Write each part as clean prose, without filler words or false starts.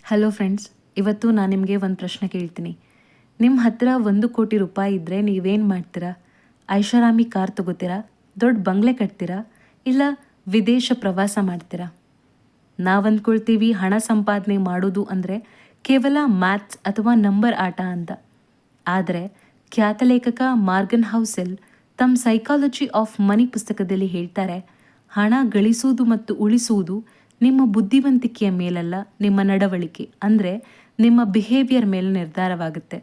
Hello friends, ಇವತ್ತು ನಾನು ನಿಮಗೆ ಒಂದು ಪ್ರಶ್ನೆ ಕೇಳ್ತೀನಿ. ನಿಮ್ಮ ಹತ್ತಿರ 1 ಕೋಟಿ ರೂಪಾಯಿ ಇದ್ದರೆ ನೀವೇನು ಮಾಡ್ತೀರಾ? ಐಷಾರಾಮಿ ಕಾರ್ ತಗೋತೀರಾ? ದೊಡ್ಡ ಬಂಗ್ಲೆ ಕಟ್ತೀರಾ? ಇಲ್ಲ ವಿದೇಶ ಪ್ರವಾಸ ಮಾಡ್ತೀರಾ? ನಾವು ಅಂದ್ಕೊಳ್ತೀವಿ ಹಣ ಸಂಪಾದನೆ ಮಾಡೋದು ಅಂದರೆ ಕೇವಲ ಮ್ಯಾಥ್ಸ್ ಅಥವಾ ನಂಬರ್ ಆಟ ಅಂತ. ಆದರೆ ಖ್ಯಾತ ಲೇಖಕ ಮಾರ್ಗನ್ ಹೌಸೆಲ್ ತಮ್ಮ ಸೈಕಾಲಜಿ ಆಫ್ ಮನಿ ಪುಸ್ತಕದಲ್ಲಿ ಹೇಳ್ತಾರೆ, ಹಣ ಗಳಿಸುವುದು ಮತ್ತು ಉಳಿಸುವುದು ನಿಮ್ಮ ಬುದ್ಧಿವಂತಿಕೆಯ ಮೇಲಲ್ಲ, ನಿಮ್ಮ ನಡವಳಿಕೆ ಅಂದರೆ ನಿಮ್ಮ ಬಿಹೇವಿಯರ್ ಮೇಲೆ ನಿರ್ಧಾರವಾಗುತ್ತೆ.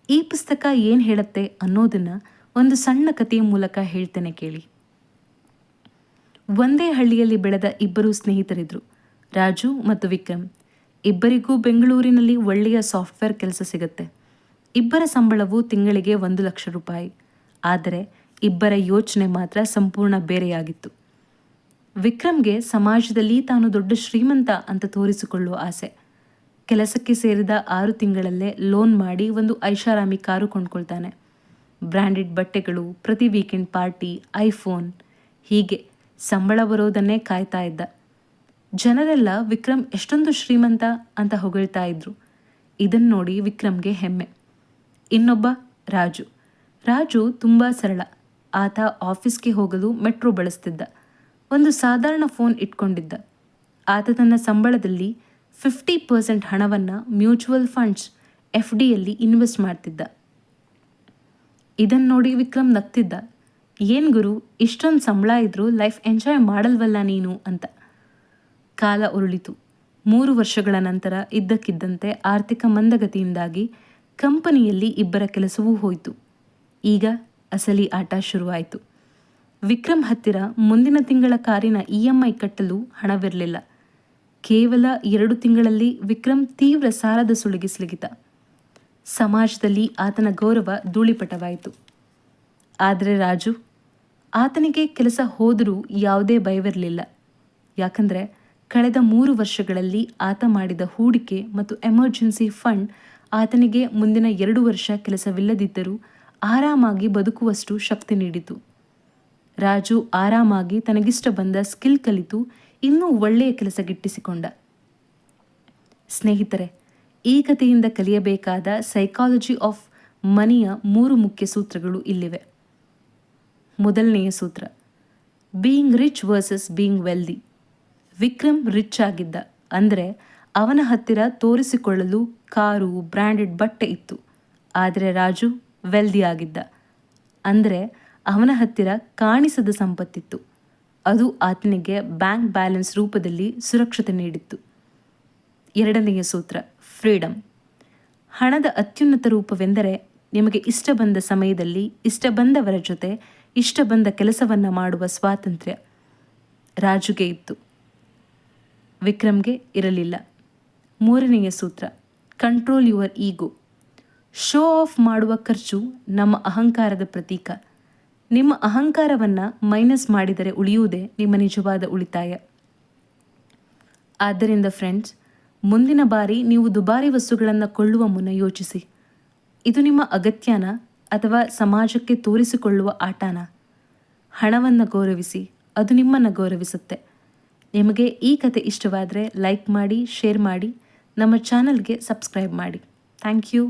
ಈ ಪುಸ್ತಕ ಏನು ಹೇಳುತ್ತೆ ಅನ್ನೋದನ್ನು ಒಂದು ಸಣ್ಣ ಕಥೆಯ ಮೂಲಕ ಹೇಳ್ತೇನೆ ಕೇಳಿ. ಒಂದೇ ಹಳ್ಳಿಯಲ್ಲಿ ಬೆಳೆದ ಇಬ್ಬರು ಸ್ನೇಹಿತರಿದ್ರು, ರಾಜು ಮತ್ತು ವಿಕ್ರಮ್. ಇಬ್ಬರಿಗೂ ಬೆಂಗಳೂರಿನಲ್ಲಿ ಒಳ್ಳೆಯ ಸಾಫ್ಟ್ವೇರ್ ಕೆಲಸ ಸಿಗುತ್ತೆ. ಇಬ್ಬರ ಸಂಬಳವು ತಿಂಗಳಿಗೆ 1 ಲಕ್ಷ ರೂಪಾಯಿ. ಆದರೆ ಇಬ್ಬರ ಯೋಚನೆ ಮಾತ್ರ ಸಂಪೂರ್ಣ ಬೇರೆಯಾಗಿತ್ತು. ವಿಕ್ರಮ್ಗೆ ಸಮಾಜದಲ್ಲಿ ತಾನು ದೊಡ್ಡ ಶ್ರೀಮಂತ ಅಂತ ತೋರಿಸಿಕೊಳ್ಳುವ ಆಸೆ. ಕೆಲಸಕ್ಕೆ ಸೇರಿದ 6 ತಿಂಗಳಲ್ಲೇ ಲೋನ್ ಮಾಡಿ ಒಂದು ಐಷಾರಾಮಿ ಕಾರು ಕೊಂಡ್ಕೊಳ್ತಾನೆ. ಬ್ರ್ಯಾಂಡೆಡ್ ಬಟ್ಟೆಗಳು, ಪ್ರತಿ ವೀಕೆಂಡ್ ಪಾರ್ಟಿ, ಐಫೋನ್, ಹೀಗೆ ಸಂಬಳ ಬರೋದನ್ನೇ ಕಾಯ್ತಾ ಇದ್ದ. ಜನರೆಲ್ಲ ವಿಕ್ರಮ್ ಎಷ್ಟೊಂದು ಶ್ರೀಮಂತ ಅಂತ ಹೊಗಳ್ತಾ ಇದ್ರು. ಇದನ್ನು ನೋಡಿ ವಿಕ್ರಮ್ಗೆ ಹೆಮ್ಮೆ. ಇನ್ನೊಬ್ಬ ರಾಜು ತುಂಬ ಸರಳ. ಆತ ಆಫೀಸ್ಗೆ ಹೋಗಲು ಮೆಟ್ರೋ ಬಳಸ್ತಿದ್ದ. ಒಂದು ಸಾಧಾರಣ ಫೋನ್ ಇಟ್ಕೊಂಡಿದ್ದ. ಆತ ತನ್ನ ಸಂಬಳದಲ್ಲಿ 50% ಹಣವನ್ನು ಮ್ಯೂಚುವಲ್ ಫಂಡ್ಸ್ FDಯಲ್ಲಿ ಇನ್ವೆಸ್ಟ್ ಮಾಡ್ತಿದ್ದ. ಇದನ್ನು ನೋಡಿ ವಿಕ್ರಮ್ ನಗ್ತಿದ್ದ. ಏನು ಗುರು, ಇಷ್ಟೊಂದು ಸಂಬಳ ಇದ್ರೂ ಲೈಫ್ ಎಂಜಾಯ್ ಮಾಡಲ್ವಲ್ಲ ನೀನು ಅಂತ. ಕಾಲ ಉರುಳಿತು. 3 ವರ್ಷಗಳ ನಂತರ ಇದ್ದಕ್ಕಿದ್ದಂತೆ ಆರ್ಥಿಕ ಮಂದಗತಿಯಿಂದಾಗಿ ಕಂಪನಿಯಲ್ಲಿ ಇಬ್ಬರ ಕೆಲಸವೂ ಹೋಯಿತು. ಈಗ ಅಸಲಿ ಆಟ ಶುರುವಾಯಿತು. ವಿಕ್ರಮ್ ಹತ್ತಿರ ಮುಂದಿನ ತಿಂಗಳ ಕಾರಿನ EMI ಕಟ್ಟಲು ಹಣವಿರಲಿಲ್ಲ. ಕೇವಲ 2 ತಿಂಗಳಲ್ಲಿ ವಿಕ್ರಮ್ ತೀವ್ರ ಸಾಲದ ಸುಳಿಗೆ ಸಿಲುಕಿದ. ಸಮಾಜದಲ್ಲಿ ಆತನ ಗೌರವ ಧೂಳಿಪಟವಾಯಿತು. ಆದರೆ ರಾಜು, ಆತನಿಗೆ ಕೆಲಸ ಹೋದರೂ ಯಾವುದೇ ಭಯವಿರಲಿಲ್ಲ. ಯಾಕಂದರೆ ಕಳೆದ 3 ವರ್ಷಗಳಲ್ಲಿ ಆತ ಮಾಡಿದ ಹೂಡಿಕೆ ಮತ್ತು ಎಮರ್ಜೆನ್ಸಿ ಫಂಡ್ ಆತನಿಗೆ ಮುಂದಿನ 2 ವರ್ಷ ಕೆಲಸವಿಲ್ಲದಿದ್ದರೂ ಆರಾಮಾಗಿ ಬದುಕುವಷ್ಟು ಶಕ್ತಿ ನೀಡಿತು. ರಾಜು ಆರಾಮಾಗಿ ತನಗಿಷ್ಟ ಬಂದ ಸ್ಕಿಲ್ ಕಲಿತು ಇನ್ನೂ ಒಳ್ಳೆಯ ಕೆಲಸ ಗಿಟ್ಟಿಸಿಕೊಂಡ. ಸ್ನೇಹಿತರೆ, ಈ ಕಥೆಯಿಂದ ಕಲಿಯಬೇಕಾದ ಸೈಕಾಲಜಿ ಆಫ್ ಮನಿಯ 3 ಮುಖ್ಯ ಸೂತ್ರಗಳು ಇಲ್ಲಿವೆ. ಮೊದಲನೆಯ ಸೂತ್ರ, being rich versus being wealthy. Vikram rich ಆಗಿದ್ದ, ಅಂದರೆ ಅವನ ಹತ್ತಿರ ತೋರಿಸಿಕೊಳ್ಳಲು ಕಾರು, ಬ್ರ್ಯಾಂಡೆಡ್ ಬಟ್ಟೆ ಇತ್ತು. ಆದರೆ ರಾಜು ವೆಲ್ದಿ ಆಗಿದ್ದ, ಅಂದರೆ ಅವನ ಹತ್ತಿರ ಕಾಣಿಸದ ಸಂಪತ್ತಿತ್ತು. ಅದು ಆತನಿಗೆ ಬ್ಯಾಂಕ್ ಬ್ಯಾಲೆನ್ಸ್ ರೂಪದಲ್ಲಿ ಸುರಕ್ಷತೆ ನೀಡಿತ್ತು. ಎರಡನೆಯ ಸೂತ್ರ, ಫ್ರೀಡಮ್. ಹಣದ ಅತ್ಯುನ್ನತ ರೂಪವೆಂದರೆ ನಿಮಗೆ ಇಷ್ಟ ಬಂದ ಸಮಯದಲ್ಲಿ ಇಷ್ಟ ಬಂದವರ ಜೊತೆ ಇಷ್ಟ ಬಂದ ಕೆಲಸವನ್ನು ಮಾಡುವ ಸ್ವಾತಂತ್ರ್ಯ. ರಾಜುಗೆ ಇತ್ತು, ವಿಕ್ರಮ್ಗೆ ಇರಲಿಲ್ಲ. ಮೂರನೆಯ ಸೂತ್ರ, control your ego. Show of ಮಾಡುವ ಖರ್ಚು ನಮ್ಮ ಅಹಂಕಾರದ ಪ್ರತೀಕ. ನಿಮ್ಮ ಅಹಂಕಾರವನ್ನು ಮೈನಸ್ ಮಾಡಿದರೆ ಉಳಿಯುವುದೇ ನಿಮ್ಮ ನಿಜವಾದ ಉಳಿತಾಯ. ಆದ್ದರಿಂದ ಫ್ರೆಂಡ್ಸ್, ಮುಂದಿನ ಬಾರಿ ನೀವು ದುಬಾರಿ ವಸ್ತುಗಳನ್ನು ಕೊಳ್ಳುವ ಮುನ್ನ ಯೋಚಿಸಿ, ಇದು ನಿಮ್ಮ ಅಗತ್ಯನಾ ಅಥವಾ ಸಮಾಜಕ್ಕೆ ತೋರಿಸಿಕೊಳ್ಳುವ ಆಟನಾ? ಹಣವನ್ನು ಗೌರವಿಸಿ, ಅದು ನಿಮ್ಮನ್ನು ಗೌರವಿಸುತ್ತೆ. ನಿಮಗೆ ಈ ಕತೆ ಇಷ್ಟವಾದರೆ ಲೈಕ್ ಮಾಡಿ, ಶೇರ್ ಮಾಡಿ, ನಮ್ಮ ಚಾನಲ್ಗೆ ಸಬ್ಸ್ಕ್ರೈಬ್ ಮಾಡಿ. Thank you.